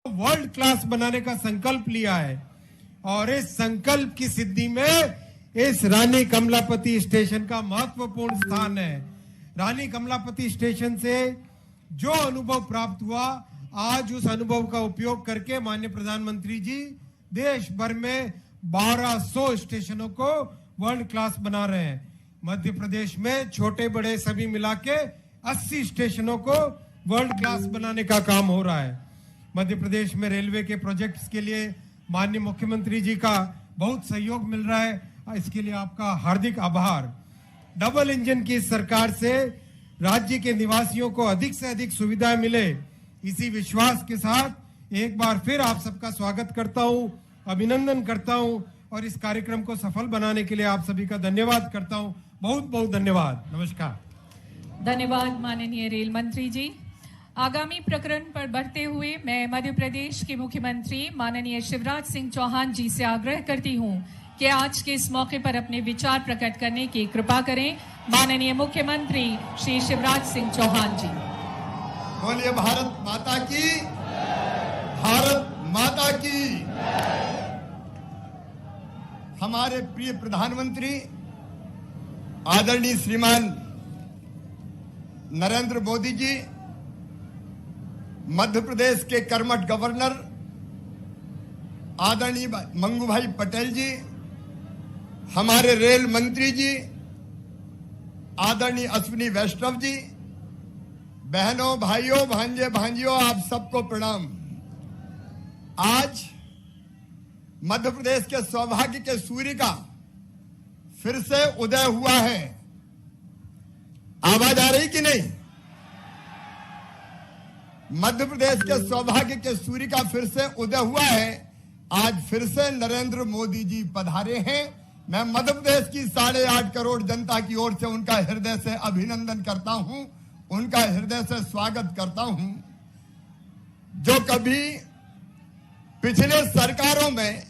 World class बनाने का संकल्प लिया है और इस संकल्प की सिद्धि में इस रानी कमलापति स्टेशन का महत्वपूर्ण स्थान है। रानी कमलापति स्टेशन से जो अनुभव प्राप्त हुआ, आज उस अनुभव का उपयोग करके माननीय प्रधानमंत्री जी देश भर में 1200 स्टेशनों को वर्ल्ड क्लास बना रहे हैं। मध्य प्रदेश में छोटे बड़े सभी मिला के 80 स्टेशनों को वर्ल्ड क्लास बनाने का काम हो रहा है। मध्य प्रदेश में रेलवे के प्रोजेक्ट्स के लिए माननीय मुख्यमंत्री जी का बहुत सहयोग मिल रहा है, इसके लिए आपका हार्दिक आभार। डबल इंजन की सरकार से राज्य के निवासियों को अधिक से अधिक सुविधाएं मिले, इसी विश्वास के साथ एक बार फिर आप सबका स्वागत करता हूं, अभिनंदन करता हूं और इस कार्यक्रम को सफल बनाने के लिए आप सभी का धन्यवाद करता हूं। बहुत बहुत धन्यवाद। नमस्कार। धन्यवाद माननीय रेल मंत्री जी। आगामी प्रकरण पर बढ़ते हुए मैं मध्य प्रदेश के मुख्यमंत्री माननीय शिवराज सिंह चौहान जी से आग्रह करती हूं कि आज के इस मौके पर अपने विचार प्रकट करने की कृपा करें। माननीय मुख्यमंत्री श्री शिवराज सिंह चौहान जी। बोलिए भारत माता की, भारत माता की। हमारे प्रिय प्रधानमंत्री आदरणीय श्रीमान नरेंद्र मोदी जी, मध्य प्रदेश के कर्मठ गवर्नर आदरणीय मंगू भाई पटेल जी, हमारे रेल मंत्री जी आदरणीय अश्विनी वैष्णव जी, बहनों भाइयों भांजे भांजियों, आप सबको प्रणाम। आज मध्य प्रदेश के सौभाग्य के सूर्य का फिर से उदय हुआ है। आवाज आ रही कि नहीं? मध्य प्रदेश के सौभाग्य के सूर्य का फिर से उदय हुआ है। आज फिर से नरेंद्र मोदी जी पधारे हैं। मैं मध्य प्रदेश की 8.5 करोड़ जनता की ओर से उनका हृदय से अभिनंदन करता हूं, उनका हृदय से स्वागत करता हूं। जो कभी पिछले सरकारों में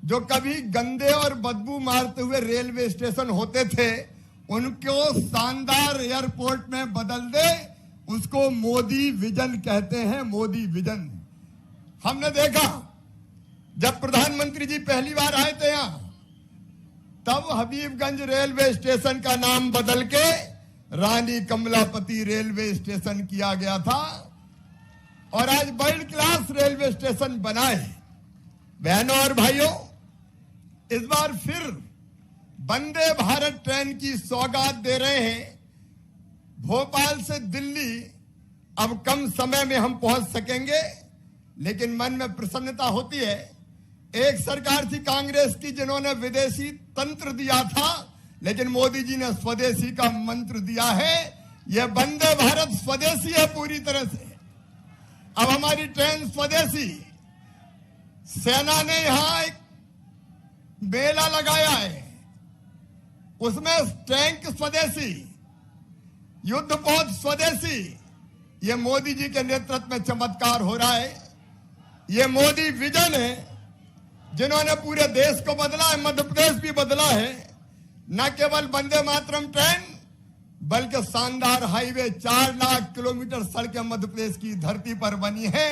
जो कभी गंदे और बदबू मारते हुए रेलवे स्टेशन होते थे, उनको शानदार एयरपोर्ट में बदल दे, उसको मोदी विजन कहते हैं। मोदी विजन हमने देखा जब प्रधानमंत्री जी पहली बार आए थे यहां, तब हबीबगंज रेलवे स्टेशन का नाम बदल के रानी कमलापति रेलवे स्टेशन किया गया था और आज वर्ल्ड क्लास रेलवे स्टेशन बनाए। बहनों और भाइयों, इस बार फिर वंदे भारत ट्रेन की सौगात दे रहे हैं। भोपाल से दिल्ली अब कम समय में हम पहुंच सकेंगे, लेकिन मन में प्रसन्नता होती है। एक सरकार थी कांग्रेस की जिन्होंने विदेशी तंत्र दिया था, लेकिन मोदी जी ने स्वदेशी का मंत्र दिया है। यह वंदे भारत स्वदेशी है पूरी तरह से। अब हमारी ट्रेन स्वदेशी। सेना ने यहां एक मेला लगाया है, उसमें टैंक स्वदेशी, युद्धपोत स्वदेशी। ये मोदी जी के नेतृत्व में चमत्कार हो रहा है। ये मोदी विजन है, जिन्होंने पूरे देश को बदला है, मध्य प्रदेश भी बदला है। न केवल वंदे मातरम ट्रेन, बल्कि शानदार हाईवे, 4 लाख किलोमीटर सड़कें मध्य प्रदेश की धरती पर बनी है।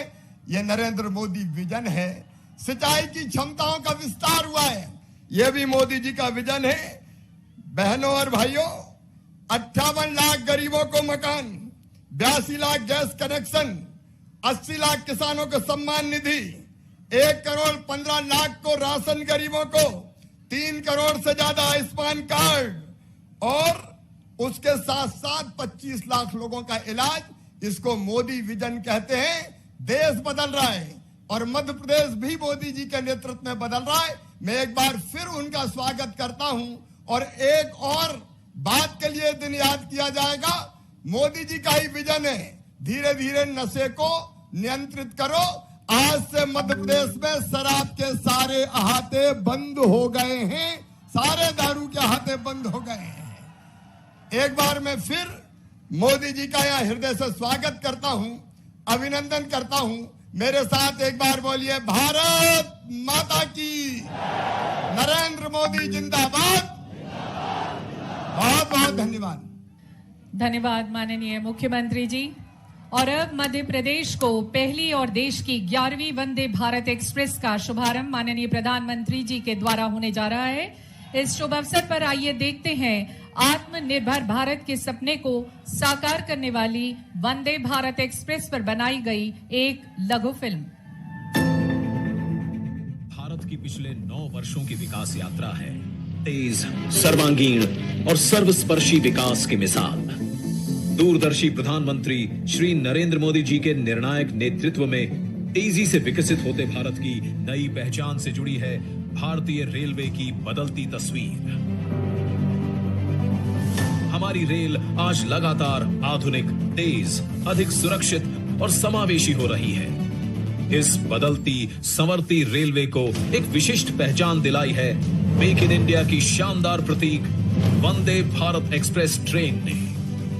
ये नरेंद्र मोदी विजन है। सिंचाई की क्षमताओं का विस्तार हुआ है, यह भी मोदी जी का विजन है। बहनों और भाइयों, 58 लाख गरीबों को मकान, 82 लाख गैस कनेक्शन, 80 लाख किसानों को सम्मान निधि, 1 करोड़ 15 लाख को राशन गरीबों को, 3 करोड़ से ज्यादा आयुष्मान कार्ड और उसके साथ साथ 25 लाख लोगों का इलाज। इसको मोदी विजन कहते हैं। देश बदल रहा है और मध्य प्रदेश भी मोदी जी के नेतृत्व में बदल रहा है। मैं एक बार फिर उनका स्वागत करता हूं और एक और बात के लिए दिन याद किया जाएगा। मोदी जी का ही विजन है, धीरे धीरे नशे को नियंत्रित करो। आज से मध्य प्रदेश में शराब के सारे अहाते बंद हो गए हैं, सारे दारू के अहाते बंद हो गए हैं। एक बार मैं फिर मोदी जी का यहां हृदय से स्वागत करता हूं, अभिनंदन करता हूं। मेरे साथ एक बार बोलिए, भारत माता की, नरेंद्र मोदी जिंदाबाद। बहुत बहुत धन्यवाद। धन्यवाद माननीय मुख्यमंत्री जी। और अब मध्य प्रदेश को पहली और देश की 11वीं वंदे भारत एक्सप्रेस का शुभारंभ माननीय प्रधानमंत्री जी के द्वारा होने जा रहा है। इस शुभ अवसर पर आइए देखते हैं आत्मनिर्भर भारत के सपने को साकार करने वाली वंदे भारत एक्सप्रेस पर बनाई गई एक लघु फिल्म। भारत की पिछले 9 वर्षों की विकास यात्रा है तेज, सर्वांगीण और सर्वस्पर्शी विकास की मिसाल। दूरदर्शी प्रधानमंत्री श्री नरेंद्र मोदी जी के निर्णायक नेतृत्व में तेजी से विकसित होते भारत की नई पहचान से जुड़ी है भारतीय रेलवे की बदलती तस्वीर। हमारी रेल आज लगातार आधुनिक, तेज, अधिक सुरक्षित और समावेशी हो रही है। इस बदलती, संवरती रेलवे को एक विशिष्ट पहचान दिलाई है मेक इन इंडिया की शानदार प्रतीक वंदे भारत एक्सप्रेस ट्रेन ने।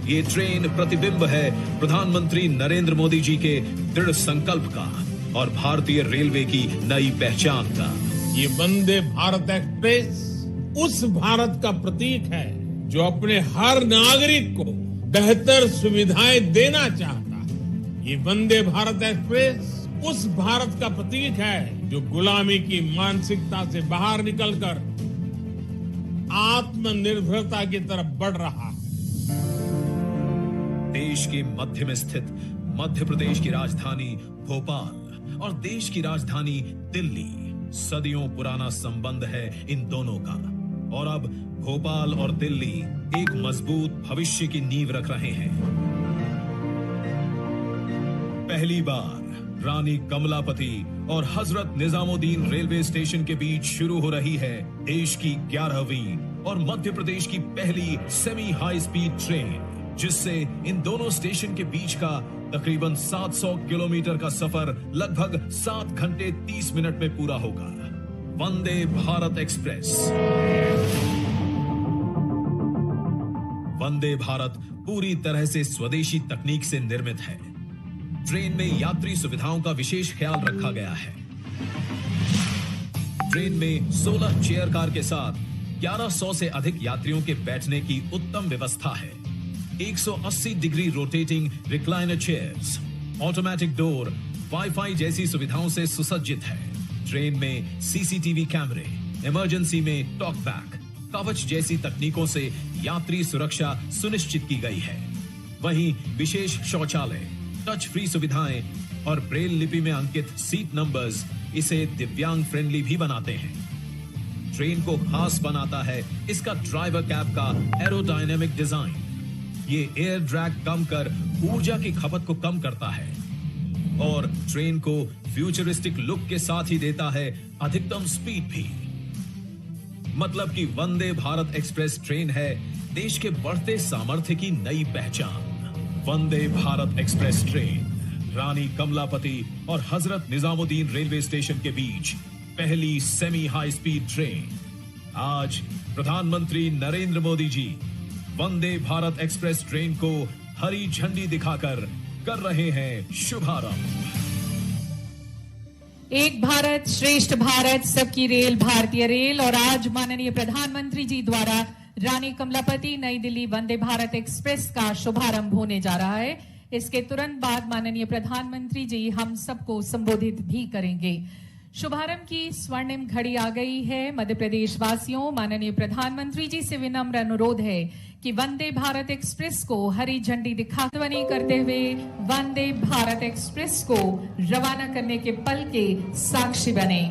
ये ट्रेन प्रतिबिंब है प्रधानमंत्री नरेंद्र मोदी जी के दृढ़ संकल्प का और भारतीय रेलवे की नई पहचान का। ये वंदे भारत एक्सप्रेस उस भारत का प्रतीक है जो अपने हर नागरिक को बेहतर सुविधाएं देना चाहता है। ये वंदे भारत एक्सप्रेस उस भारत का प्रतीक है जो गुलामी की मानसिकता से बाहर निकलकर आत्मनिर्भरता की तरफ बढ़ रहा है। देश के मध्य में स्थित मध्य प्रदेश की राजधानी भोपाल और देश की राजधानी दिल्ली, सदियों पुराना संबंध है इन दोनों का। और अब भोपाल और दिल्ली एक मजबूत भविष्य की नींव रख रहे हैं। पहली बार रानी कमलापति और हजरत निजामुद्दीन रेलवे स्टेशन के बीच शुरू हो रही है देश की 11वीं और मध्य प्रदेश की पहली सेमी हाई स्पीड ट्रेन, जिससे इन दोनों स्टेशन के बीच का तकरीबन 700 किलोमीटर का सफर लगभग 7 घंटे 30 मिनट में पूरा होगा। वंदे भारत एक्सप्रेस। वंदे भारत पूरी तरह से स्वदेशी तकनीक से निर्मित है। ट्रेन में यात्री सुविधाओं का विशेष ख्याल रखा गया है। ट्रेन में 16 चेयर कार के साथ 1100 से अधिक यात्रियों के बैठने की उत्तम व्यवस्था है। 180 degree rotating recliner chairs, automatic door, wifi जैसी सुविधाओं से सुसज्जित है। ट्रेन में सीसीटीवी कैमरे, इमरजेंसी में टॉक बैक, कवच जैसी तकनीकों से यात्री सुरक्षा सुनिश्चित की गई है। वहीं विशेष शौचालय, टच फ्री सुविधाएं और ब्रेल लिपि में अंकित सीट नंबर्स इसे दिव्यांग फ्रेंडली भी बनाते हैं। ट्रेन को खास बनाता है इसका ड्राइवर कैब का एरोडायनेमिक डिजाइन। ये एयर ड्रैग कम कर ऊर्जा की खपत को कम करता है और ट्रेन को फ्यूचरिस्टिक लुक के साथ ही देता है अधिकतम स्पीड भी। मतलब कि वंदे भारत एक्सप्रेस ट्रेन है देश के बढ़ते सामर्थ्य की नई पहचान। वंदे भारत एक्सप्रेस ट्रेन रानी कमलापति और हजरत निजामुद्दीन रेलवे स्टेशन के बीच पहली सेमी हाई स्पीड ट्रेन। आज प्रधानमंत्री नरेंद्र मोदी जी वंदे भारत एक्सप्रेस ट्रेन को हरी झंडी दिखाकर कर रहे हैं शुभारंभ। एक भारत श्रेष्ठ भारत, सबकी रेल भारतीय रेल। और आज माननीय प्रधानमंत्री जी द्वारा रानी कमलापति नई दिल्ली वंदे भारत एक्सप्रेस का शुभारंभ होने जा रहा है। इसके तुरंत बाद माननीय प्रधानमंत्री जी हम सबको संबोधित भी करेंगे। शुभारंभ की स्वर्णिम घड़ी आ गई है। मध्य प्रदेश वासियों, माननीय प्रधानमंत्री जी से विनम्र अनुरोध है कि वंदे भारत एक्सप्रेस को हरी झंडी दिखा ध्वनि करते हुए वंदे भारत एक्सप्रेस को रवाना करने के पल के साक्षी बने।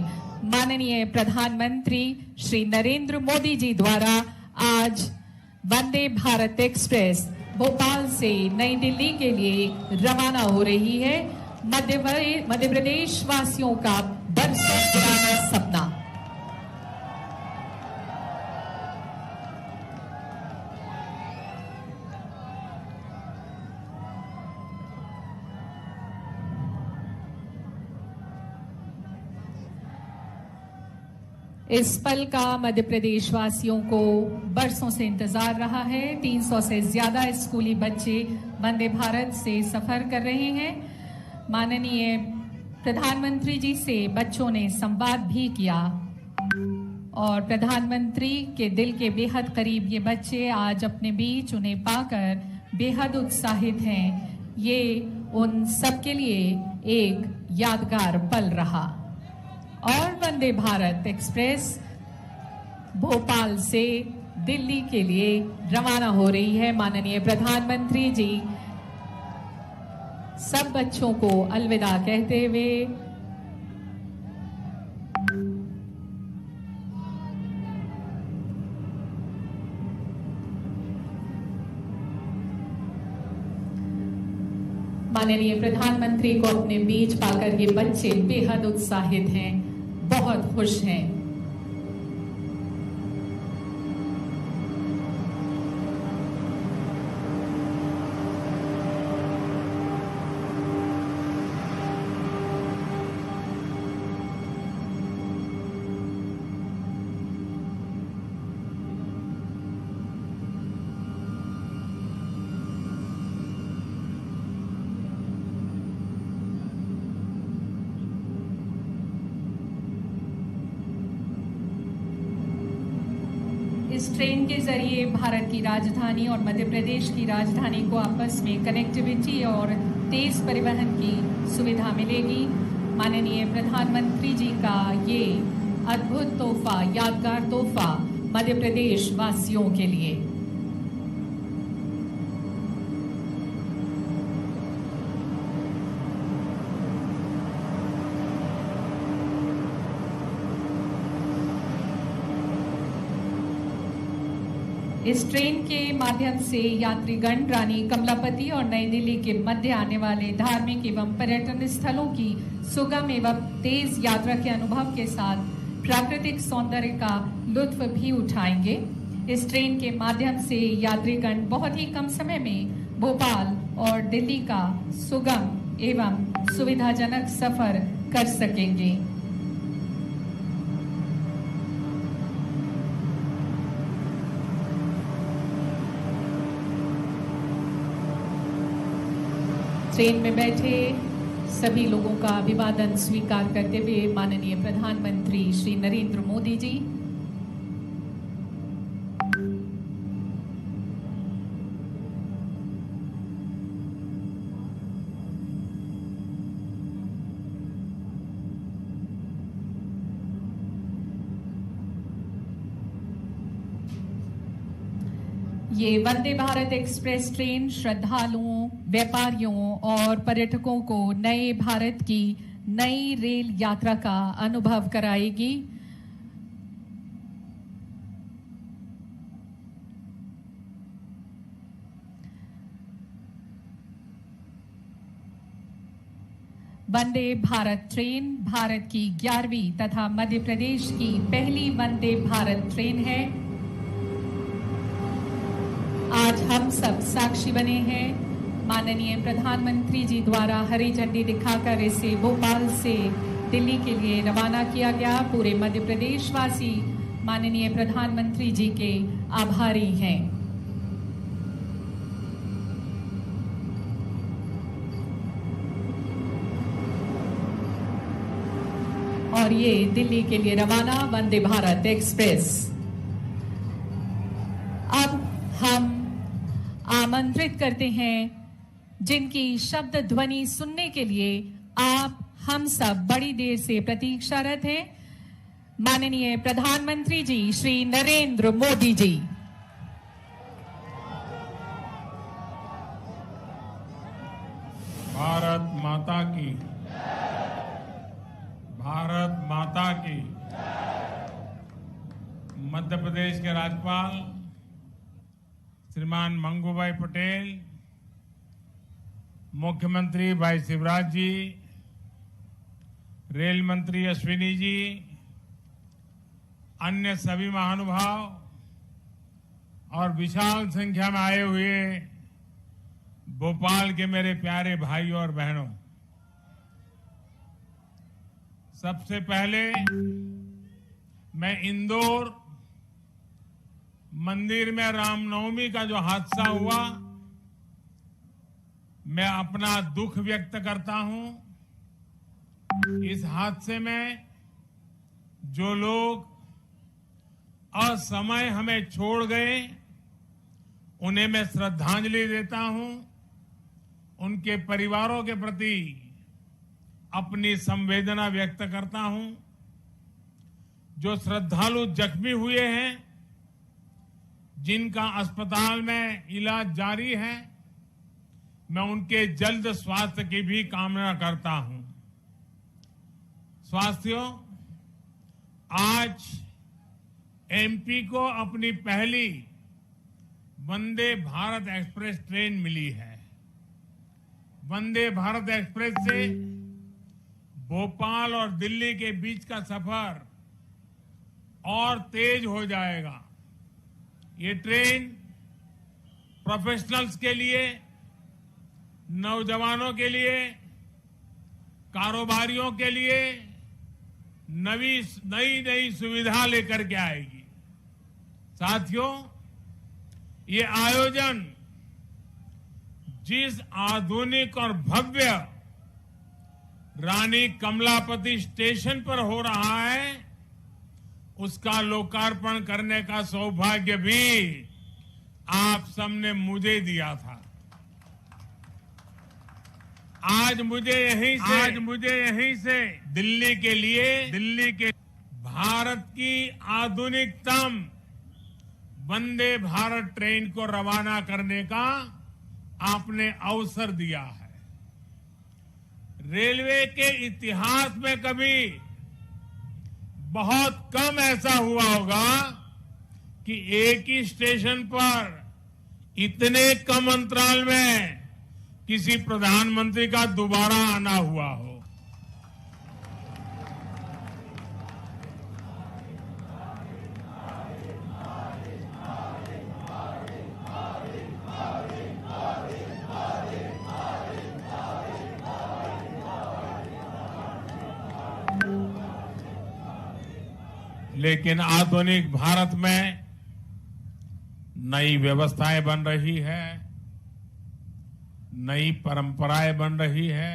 माननीय प्रधानमंत्री श्री नरेंद्र मोदी जी द्वारा आज वंदे भारत एक्सप्रेस भोपाल से नई दिल्ली के लिए रवाना हो रही है। मध्य प्रदेश वासियों का बरसों पुराना सपना। इस पल का मध्य प्रदेश वासियों को बरसों से इंतजार रहा है। 300 से ज्यादा स्कूली बच्चे वंदे भारत से सफर कर रहे हैं। माननीय प्रधानमंत्री जी से बच्चों ने संवाद भी किया और प्रधानमंत्री के दिल के बेहद करीब ये बच्चे आज अपने बीच उन्हें पाकर बेहद उत्साहित हैं। ये उन सबके लिए एक यादगार पल रहा। और वंदे भारत एक्सप्रेस भोपाल से दिल्ली के लिए रवाना हो रही है। माननीय प्रधानमंत्री जी सब बच्चों को अलविदा कहते हुए माननीय प्रधानमंत्री को अपने बीच पाकर ये बच्चे बेहद उत्साहित हैं, बहुत खुश हैं। इस ट्रेन के जरिए भारत की राजधानी और मध्य प्रदेश की राजधानी को आपस में कनेक्टिविटी और तेज परिवहन की सुविधा मिलेगी। माननीय प्रधानमंत्री जी का ये अद्भुत तोहफा, यादगार तोहफा मध्य प्रदेश वासियों के लिए। इस ट्रेन के माध्यम से यात्रीगण रानी कमलापति और नई दिल्ली के मध्य आने वाले धार्मिक एवं पर्यटन स्थलों की सुगम एवं तेज यात्रा के अनुभव के साथ प्राकृतिक सौंदर्य का लुत्फ भी उठाएंगे। इस ट्रेन के माध्यम से यात्रीगण बहुत ही कम समय में भोपाल और दिल्ली का सुगम एवं सुविधाजनक सफर कर सकेंगे। ट्रेन में बैठे सभी लोगों का अभिवादन स्वीकार करते हुए माननीय प्रधानमंत्री श्री नरेंद्र मोदी जी ये वंदे भारत एक्सप्रेस ट्रेन श्रद्धालुओं, व्यापारियों और पर्यटकों को नए भारत की नई रेल यात्रा का अनुभव कराएगी। वंदे भारत ट्रेन भारत की 11वीं तथा मध्य प्रदेश की पहली वंदे भारत ट्रेन है। आज हम सब साक्षी बने हैं। माननीय प्रधानमंत्री जी द्वारा हरी झंडी दिखाकर इसे भोपाल से दिल्ली के लिए रवाना किया गया। पूरे मध्य प्रदेश वासी माननीय प्रधानमंत्री जी के आभारी हैं। और ये दिल्ली के लिए रवाना वंदे भारत एक्सप्रेस। अब हम आमंत्रित करते हैं जिनकी शब्द ध्वनि सुनने के लिए आप हम सब बड़ी देर से प्रतीक्षारत हैं, माननीय प्रधानमंत्री जी श्री नरेंद्र मोदी जी। भारत माता की, भारत माता की। मध्य प्रदेश के राज्यपाल श्रीमान मंगूभाई पटेल, मुख्यमंत्री भाई शिवराज जी, रेल मंत्री अश्विनी जी, अन्य सभी महानुभाव और विशाल संख्या में आए हुए भोपाल के मेरे प्यारे भाई और बहनों, सबसे पहले मैं इंदौर मंदिर में रामनवमी का जो हादसा हुआ, मैं अपना दुख व्यक्त करता हूं। इस हादसे में जो लोग असमय हमें छोड़ गए, उन्हें मैं श्रद्धांजलि देता हूं उनके परिवारों के प्रति अपनी संवेदना व्यक्त करता हूं। जो श्रद्धालु जख्मी हुए हैं, जिनका अस्पताल में इलाज जारी है, मैं उनके जल्द स्वास्थ्य की भी कामना करता हूं। साथियों, आज एमपी को अपनी पहली वंदे भारत एक्सप्रेस ट्रेन मिली है। वंदे भारत एक्सप्रेस से भोपाल और दिल्ली के बीच का सफर और तेज हो जाएगा। ये ट्रेन प्रोफेशनल्स के लिए, नौजवानों के लिए, कारोबारियों के लिए नई सुविधा लेकर के आएगी। साथियों, ये आयोजन जिस आधुनिक और भव्य रानी कमलापति स्टेशन पर हो रहा है, उसका लोकार्पण करने का सौभाग्य भी आप सबने मुझे दिया था। आज मुझे यहीं से दिल्ली के भारत की आधुनिकतम वंदे भारत ट्रेन को रवाना करने का आपने अवसर दिया है। रेलवे के इतिहास में कभी बहुत कम ऐसा हुआ होगा कि एक ही स्टेशन पर इतने कम अंतराल में किसी प्रधानमंत्री का दोबारा आना हुआ हो। लेकिन आधुनिक भारत में नई व्यवस्थाएं बन रही है, नई परंपराएं बन रही है।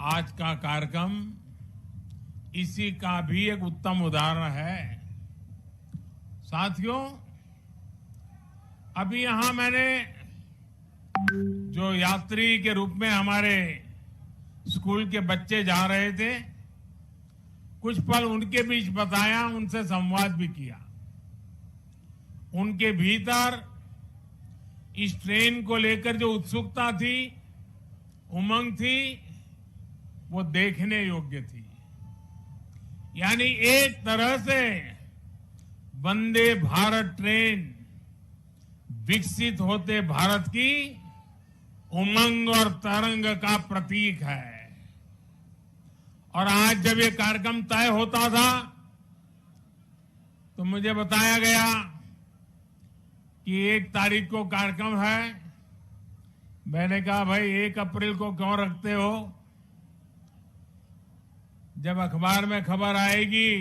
आज का कार्यक्रम इसी का भी एक उत्तम उदाहरण है। साथियों, अभी यहां मैंने जो यात्री के रूप में हमारे स्कूल के बच्चे जा रहे थे, कुछ पल उनके बीच बताया, उनसे संवाद भी किया। उनके भीतर इस ट्रेन को लेकर जो उत्सुकता थी, उमंग थी, वो देखने योग्य थी। यानी एक तरह से वंदे भारत ट्रेन विकसित होते भारत की उमंग और तरंग का प्रतीक है। और आज जब ये कार्यक्रम तय होता था तो मुझे बताया गया कि 1 तारीख को कार्यक्रम है। मैंने कहा, भाई 1 अप्रैल को क्यों रखते हो? जब अखबार में खबर आएगी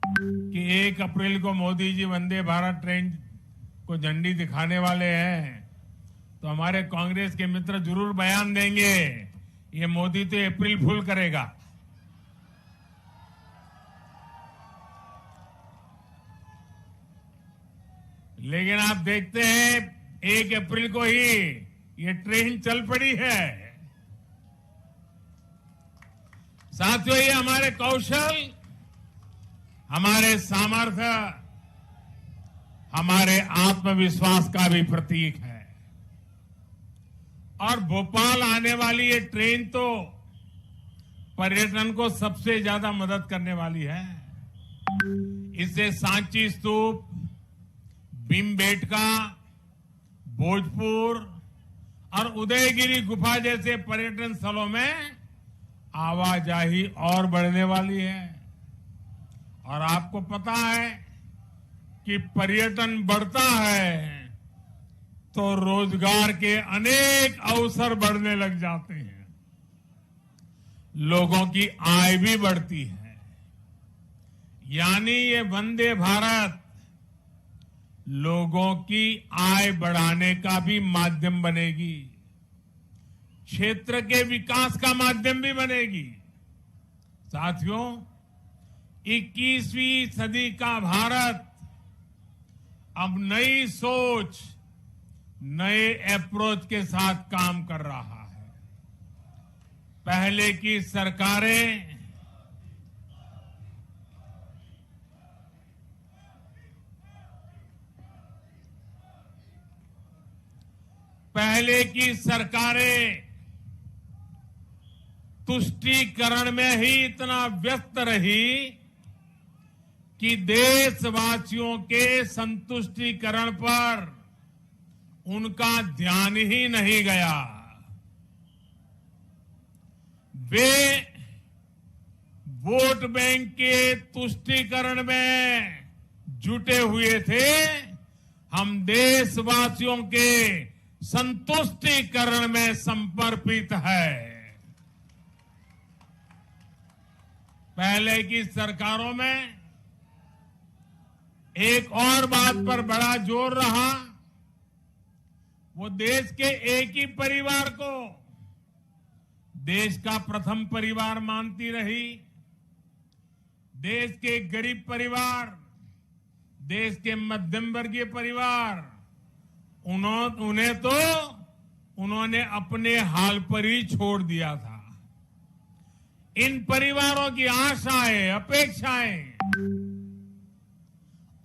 कि 1 अप्रैल को मोदी जी वंदे भारत ट्रेन को झंडी दिखाने वाले हैं, तो हमारे कांग्रेस के मित्र जरूर बयान देंगे, ये मोदी तो अप्रैल फूल करेगा। लेकिन आप देखते हैं 1 अप्रैल को ही ये ट्रेन चल पड़ी है। साथियों, ये हमारे कौशल, हमारे सामर्थ्य, हमारे आत्मविश्वास का भी प्रतीक है। और भोपाल आने वाली ये ट्रेन तो पर्यटन को सबसे ज्यादा मदद करने वाली है। इससे सांची स्तूप, भीमबेटका, भोजपुर और उदयगिरी गुफा जैसे पर्यटन स्थलों में आवाजाही और बढ़ने वाली है। और आपको पता है कि पर्यटन बढ़ता है तो रोजगार के अनेक अवसर बढ़ने लग जाते हैं, लोगों की आय भी बढ़ती है। यानी ये वंदे भारत लोगों की आय बढ़ाने का भी माध्यम बनेगी, क्षेत्र के विकास का माध्यम भी बनेगी। साथियों, 21वीं सदी का भारत अब नई सोच, नए अप्रोच के साथ काम कर रहा है। पहले की सरकारें तुष्टीकरण में ही इतना व्यस्त रही कि देशवासियों के संतुष्टीकरण पर उनका ध्यान ही नहीं गया। वे वोट बैंक के तुष्टीकरण में जुटे हुए थे। हम देशवासियों के संतुष्टीकरण में समर्पित है। पहले की सरकारों में एक और बात पर बड़ा जोर रहा, वो देश के एक ही परिवार को देश का प्रथम परिवार मानती रही। देश के गरीब परिवार, देश के मध्यम वर्गीय परिवार, उन्होंने अपने हाल पर ही छोड़ दिया था। इन परिवारों की आशाएं, अपेक्षाएं,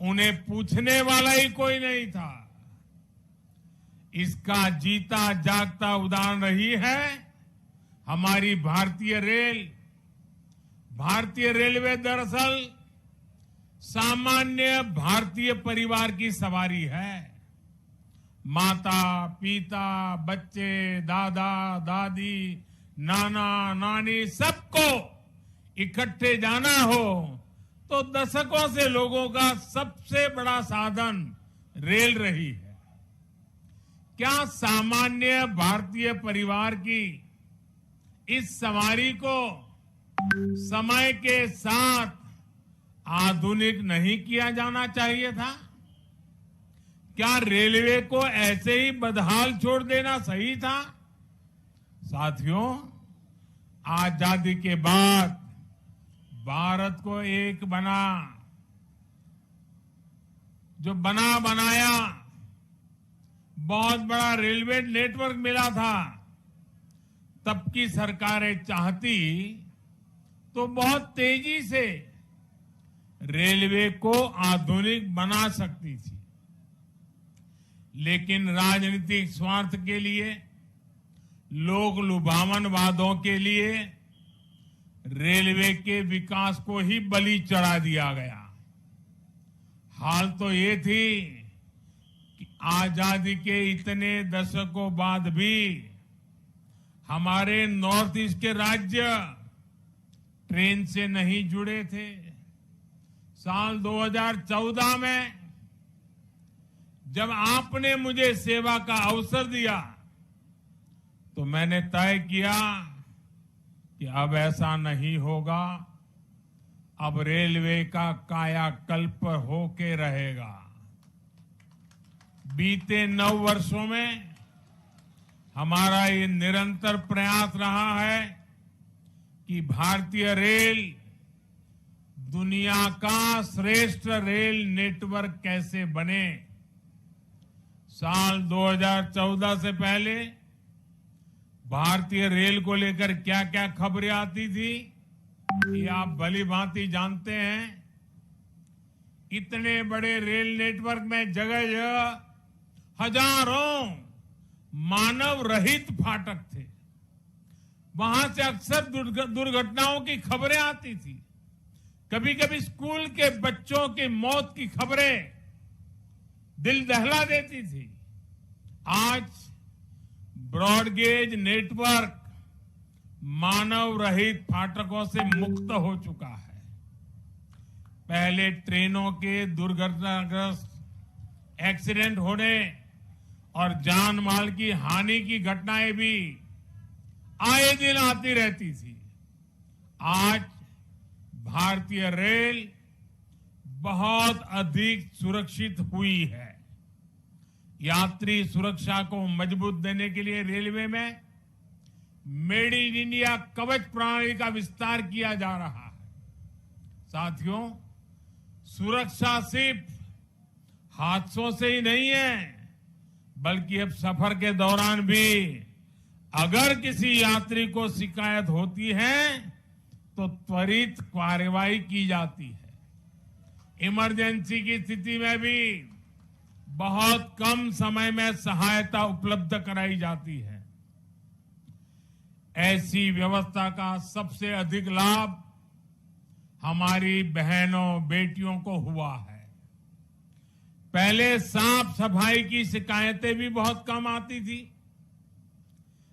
उन्हें पूछने वाला ही कोई नहीं था। इसका जीता जागता उदाहरण रही है हमारी भारतीय रेल। भारतीय रेलवे दरअसल सामान्य भारतीय परिवार की सवारी है। माता, पिता, बच्चे, दादा, दादी, नाना, नानी, सबको इकट्ठे जाना हो तो दशकों से लोगों का सबसे बड़ा साधन रेल रही है। क्या सामान्य भारतीय परिवार की इस सवारी को समय के साथ आधुनिक नहीं किया जाना चाहिए था? क्या रेलवे को ऐसे ही बदहाल छोड़ देना सही था? साथियों, आजादी के बाद भारत को एक बनाया बहुत बड़ा रेलवे नेटवर्क मिला था। तब की सरकारें चाहती तो बहुत तेजी से रेलवे को आधुनिक बना सकती थी, लेकिन राजनीतिक स्वार्थ के लिए, लोक लुभावन वादों के लिए रेलवे के विकास को ही बलि चढ़ा दिया गया। हाल तो ये थी कि आजादी के इतने दशकों बाद भी हमारे नॉर्थ ईस्ट के राज्य ट्रेन से नहीं जुड़े थे। साल 2014 में जब आपने मुझे सेवा का अवसर दिया तो मैंने तय किया कि अब ऐसा नहीं होगा। अब रेलवे का कायाकल्प होके रहेगा। बीते 9 वर्षों में हमारा ये निरंतर प्रयास रहा है कि भारतीय रेल दुनिया का श्रेष्ठ रेल नेटवर्क कैसे बने। साल 2014 से पहले भारतीय रेल को लेकर क्या क्या खबरें आती थी ये आप भली भांति जानते हैं। इतने बड़े रेल नेटवर्क में जगह जगह हजारों मानव रहित फाटक थे। वहां से अक्सर दुर्घटनाओं की खबरें आती थी। कभी कभी स्कूल के बच्चों की मौत की खबरें दिल दहला देती थी। आज ब्रॉडगेज नेटवर्क मानव रहित फाटकों से मुक्त हो चुका है। पहले ट्रेनों के दुर्घटनाग्रस्त एक्सीडेंट होने और जान माल की हानि की घटनाएं भी आए दिन आती रहती थी। आज भारतीय रेल बहुत अधिक सुरक्षित हुई है। यात्री सुरक्षा को मजबूत देने के लिए रेलवे में मेड इन इंडिया कवच प्रणाली का विस्तार किया जा रहा है। साथियों, सुरक्षा सिर्फ हादसों से ही नहीं है बल्कि अब सफर के दौरान भी अगर किसी यात्री को शिकायत होती है तो त्वरित कार्रवाई की जाती है। इमरजेंसी की स्थिति में भी बहुत कम समय में सहायता उपलब्ध कराई जाती है। ऐसी व्यवस्था का सबसे अधिक लाभ हमारी बहनों बेटियों को हुआ है। पहले साफ सफाई की शिकायतें भी बहुत कम आती थी।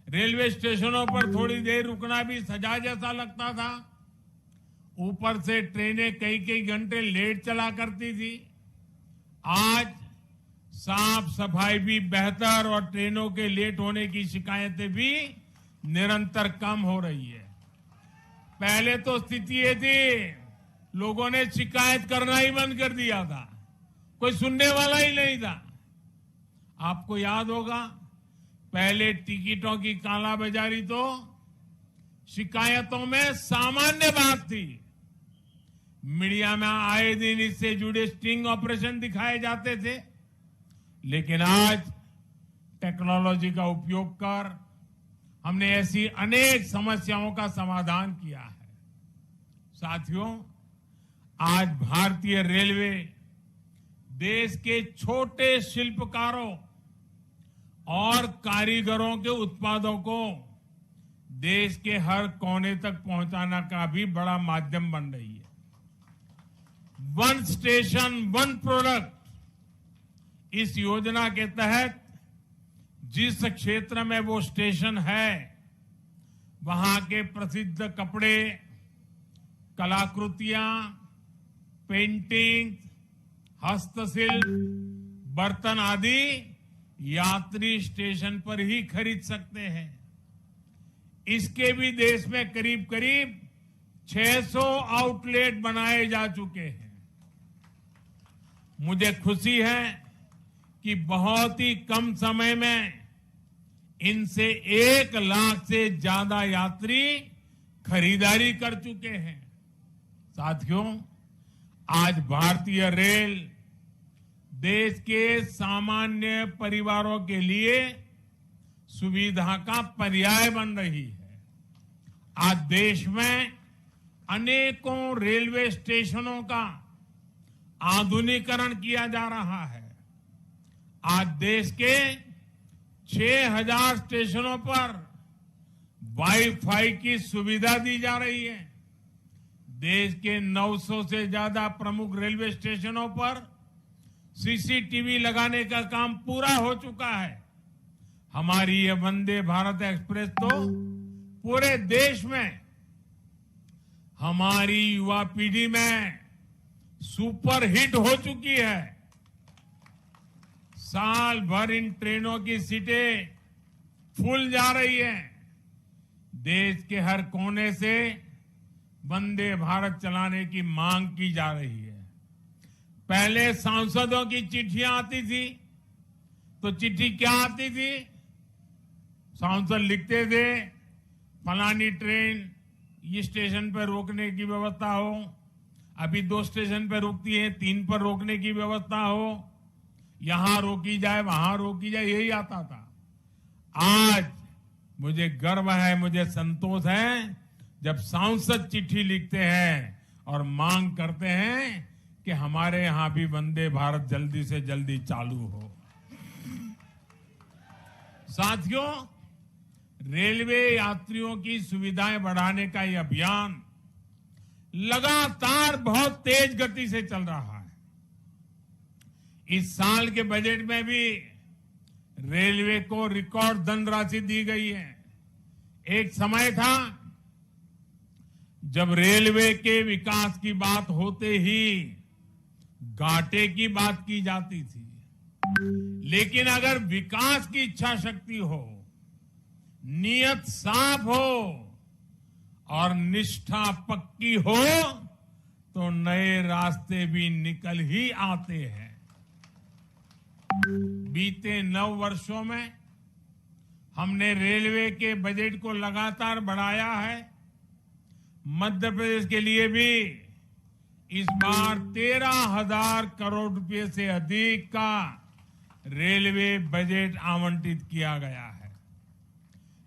रेलवे स्टेशनों पर थोड़ी देर रुकना भी सजा जैसा लगता था। ऊपर से ट्रेनें कई कई घंटे लेट चला करती थी। आज साफ सफाई भी बेहतर और ट्रेनों के लेट होने की शिकायतें भी निरंतर कम हो रही है। पहले तो स्थिति ये थी, लोगों ने शिकायत करना ही बंद कर दिया था, कोई सुनने वाला ही नहीं था। आपको याद होगा, पहले टिकटों की कालाबाजारी तो शिकायतों में सामान्य बात थी। मीडिया में आए दिन इससे जुड़े स्टिंग ऑपरेशन दिखाए जाते थे। लेकिन आज टेक्नोलॉजी का उपयोग कर हमने ऐसी अनेक समस्याओं का समाधान किया है। साथियों, आज भारतीय रेलवे देश के छोटे शिल्पकारों और कारीगरों के उत्पादों को देश के हर कोने तक पहुंचाना का भी बड़ा माध्यम बन रही है। वन स्टेशन वन प्रोडक्ट, इस योजना के तहत जिस क्षेत्र में वो स्टेशन है, वहां के प्रसिद्ध कपड़े, कलाकृतियां, पेंटिंग, हस्तशिल्प, बर्तन आदि यात्री स्टेशन पर ही खरीद सकते हैं। इसके भी देश में करीब करीब 600 आउटलेट बनाए जा चुके हैं। मुझे खुशी है कि बहुत ही कम समय में इनसे 1 लाख से ज्यादा यात्री खरीदारी कर चुके हैं। साथियों, आज भारतीय रेल देश के सामान्य परिवारों के लिए सुविधा का पर्याय बन रही है। आज देश में अनेकों रेलवे स्टेशनों का आधुनिकीकरण किया जा रहा है। आज देश के 6000 स्टेशनों पर वाईफाई की सुविधा दी जा रही है। देश के 900 से ज्यादा प्रमुख रेलवे स्टेशनों पर सीसीटीवी लगाने का काम पूरा हो चुका है। हमारी ये वंदे भारत एक्सप्रेस तो पूरे देश में हमारी युवा पीढ़ी में सुपर हिट हो चुकी है। साल भर इन ट्रेनों की सीटें फुल जा रही हैं। देश के हर कोने से वंदे भारत चलाने की मांग की जा रही है। पहले सांसदों की चिट्ठियां आती थी, तो चिट्ठी क्या आती थी? सांसद लिखते थे, फलानी ट्रेन इस स्टेशन पर रोकने की व्यवस्था हो, अभी 2 स्टेशन पर रुकती है, 3 पर रोकने की व्यवस्था हो, यहां रोकी जाए, वहां रोकी जाए, यही आता था। आज मुझे गर्व है, मुझे संतोष है जब सांसद चिट्ठी लिखते हैं और मांग करते हैं कि हमारे यहां भी वंदे भारत जल्दी से जल्दी चालू हो। साथियों, रेलवे यात्रियों की सुविधाएं बढ़ाने का यह अभियान लगातार बहुत तेज गति से चल रहा है। इस साल के बजट में भी रेलवे को रिकॉर्ड धनराशि दी गई है। एक समय था जब रेलवे के विकास की बात होते ही घाटे की बात की जाती थी, लेकिन अगर विकास की इच्छा शक्ति हो, नियत साफ हो और निष्ठा पक्की हो, तो नए रास्ते भी निकल ही आते हैं। बीते 9 वर्षों में हमने रेलवे के बजट को लगातार बढ़ाया है। मध्य प्रदेश के लिए भी इस बार 13,000 करोड़ रुपए से अधिक का रेलवे बजट आवंटित किया गया है,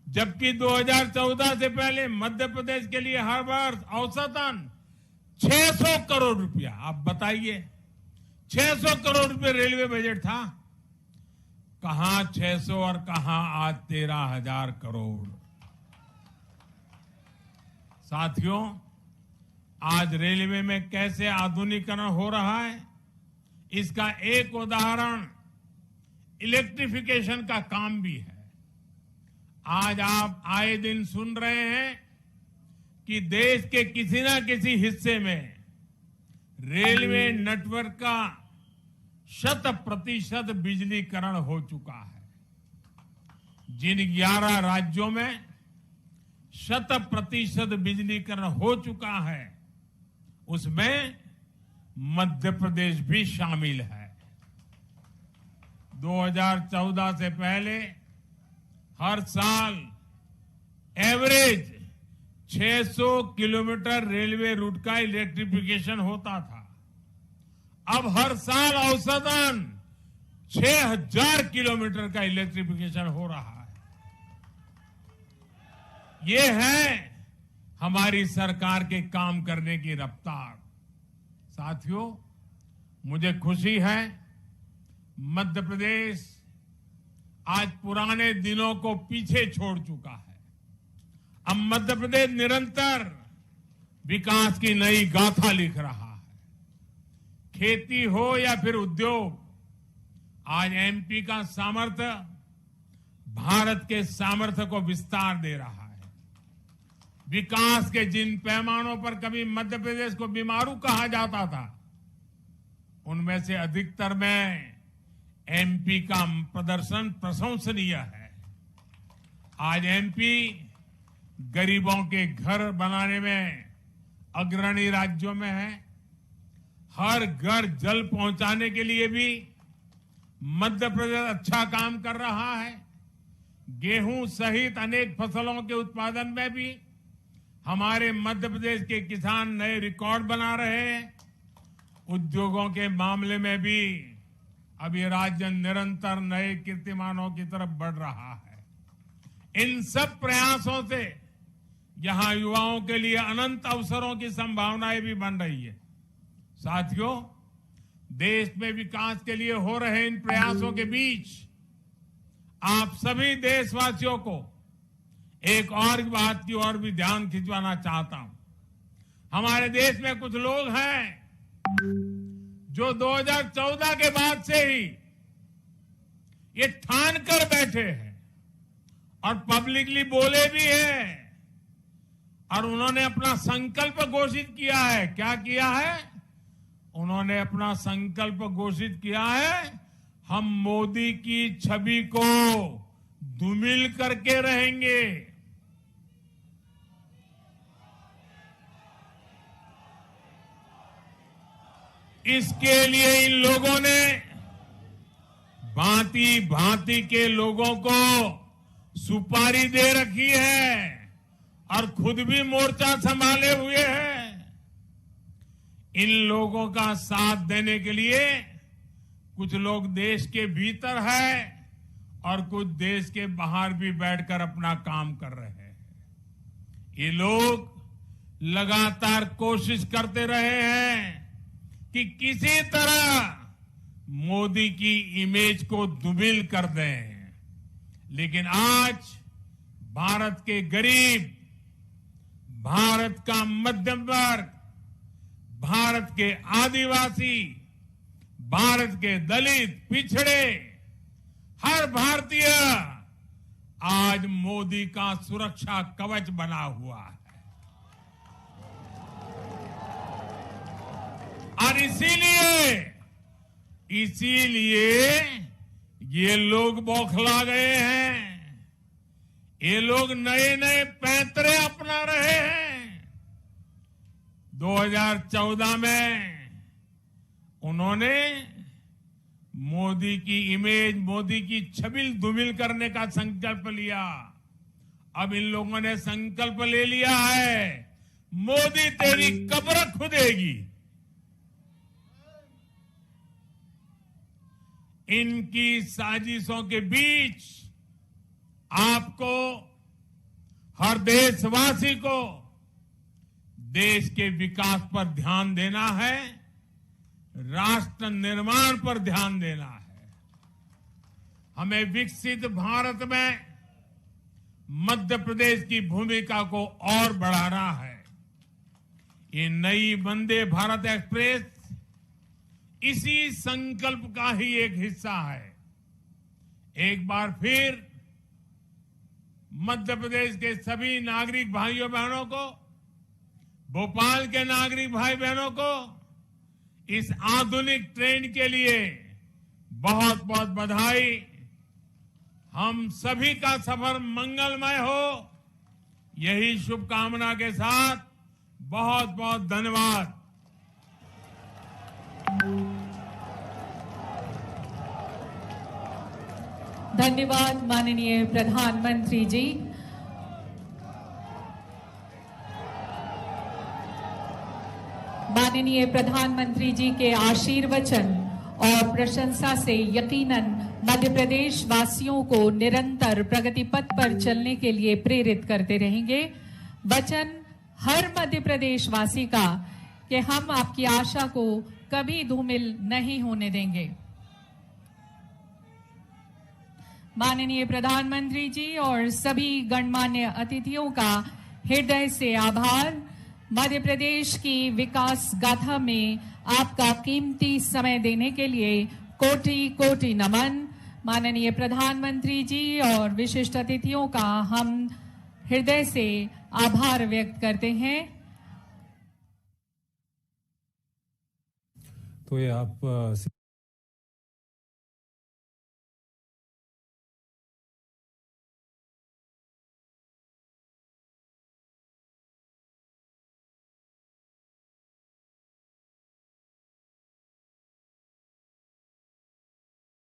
जबकि 2014 से पहले मध्य प्रदेश के लिए हर वर्ष औसतन 600 करोड़ रुपया, आप बताइए 600 करोड़ रुपए रेलवे बजट था। कहां 600 और कहां आज 13,000 करोड़। साथियों, आज रेलवे में कैसे आधुनिकीकरण हो रहा है, इसका एक उदाहरण इलेक्ट्रिफिकेशन का काम भी है। आज आप आए दिन सुन रहे हैं कि देश के किसी न किसी हिस्से में रेलवे नेटवर्क का 100% बिजलीकरण हो चुका है। जिन 11 राज्यों में 100% बिजलीकरण हो चुका है, उसमें मध्य प्रदेश भी शामिल है। 2014 से पहले हर साल एवरेज 600 किलोमीटर रेलवे रूट का इलेक्ट्रिफिकेशन होता था। अब हर साल औसतन 6,000 किलोमीटर का इलेक्ट्रिफिकेशन हो रहा है। ये है हमारी सरकार के काम करने की रफ्तार। साथियों, मुझे खुशी है मध्य प्रदेश आज पुराने दिनों को पीछे छोड़ चुका है। अब मध्य प्रदेश निरंतर विकास की नई गाथा लिख रहा है। खेती हो या फिर उद्योग, आज एमपी का सामर्थ्य भारत के सामर्थ्य को विस्तार दे रहा है। विकास के जिन पैमानों पर कभी मध्य प्रदेश को बीमारू कहा जाता था, उनमें से अधिकतर में एमपी का प्रदर्शन प्रशंसनीय है। आज एमपी गरीबों के घर बनाने में अग्रणी राज्यों में है। हर घर जल पहुंचाने के लिए भी मध्य प्रदेश अच्छा काम कर रहा है। गेहूं सहित अनेक फसलों के उत्पादन में भी हमारे मध्य प्रदेश के किसान नए रिकॉर्ड बना रहे हैं। उद्योगों के मामले में भी अब ये राज्य निरंतर नए कीर्तिमानों की तरफ बढ़ रहा है। इन सब प्रयासों से यहां युवाओं के लिए अनंत अवसरों की संभावनाएं भी बन रही है। साथियों, देश में विकास के लिए हो रहे इन प्रयासों के बीच आप सभी देशवासियों को एक और बात की ओर भी ध्यान खिंचवाना चाहता हूं। हमारे देश में कुछ लोग हैं जो 2014 के बाद से ही ये ठान कर बैठे हैं और पब्लिकली बोले भी हैं, और उन्होंने अपना संकल्प घोषित किया है। क्या किया है? उन्होंने अपना संकल्प घोषित किया है, हम मोदी की छवि को धूमिल करके रहेंगे। इसके लिए इन लोगों ने भांति भांति के लोगों को सुपारी दे रखी है और खुद भी मोर्चा संभाले हुए हैं। इन लोगों का साथ देने के लिए कुछ लोग देश के भीतर है और कुछ देश के बाहर भी बैठकर अपना काम कर रहे हैं। ये लोग लगातार कोशिश करते रहे हैं कि किसी तरह मोदी की इमेज को धूमिल कर दें, लेकिन आज भारत के गरीब, भारत का मध्यम वर्ग, भारत के आदिवासी, भारत के दलित, पिछड़े, हर भारतीय आज मोदी का सुरक्षा कवच बना हुआ है। और इसीलिए ये लोग बौखला गए हैं। ये लोग नए नए पैंतरे अपना रहे हैं। 2014 में उन्होंने मोदी की इमेज, मोदी की छवि धूमिल करने का संकल्प लिया। अब इन लोगों ने संकल्प ले लिया है, मोदी तेरी कब्र खुदेगी। इनकी साजिशों के बीच आपको, हर देशवासी को देश के विकास पर ध्यान देना है, राष्ट्र निर्माण पर ध्यान देना है। हमें विकसित भारत में मध्य प्रदेश की भूमिका को और बढ़ाना है। ये नई वंदे भारत एक्सप्रेस इसी संकल्प का ही एक हिस्सा है। एक बार फिर मध्य प्रदेश के सभी नागरिक भाइयों बहनों को, भोपाल के नागरिक भाई बहनों को इस आधुनिक ट्रेन के लिए बहुत बहुत बधाई। हम सभी का सफर मंगलमय हो, यही शुभकामना के साथ बहुत बहुत धन्यवाद। धन्यवाद माननीय प्रधानमंत्री जी। माननीय प्रधानमंत्री जी के आशीर्वचन और प्रशंसा से यकीनन मध्य प्रदेश वासियों को निरंतर प्रगति पथ पर चलने के लिए प्रेरित करते रहेंगे। वचन हर मध्य प्रदेश वासी का कि हम आपकी आशा को कभी धूमिल नहीं होने देंगे। माननीय प्रधानमंत्री जी और सभी गणमान्य अतिथियों का हृदय से आभार। मध्य प्रदेश की विकास गाथा में आपका कीमती समय देने के लिए कोटि कोटि नमन। माननीय प्रधानमंत्री जी और विशिष्ट अतिथियों का हम हृदय से आभार व्यक्त करते हैं। तो ये आप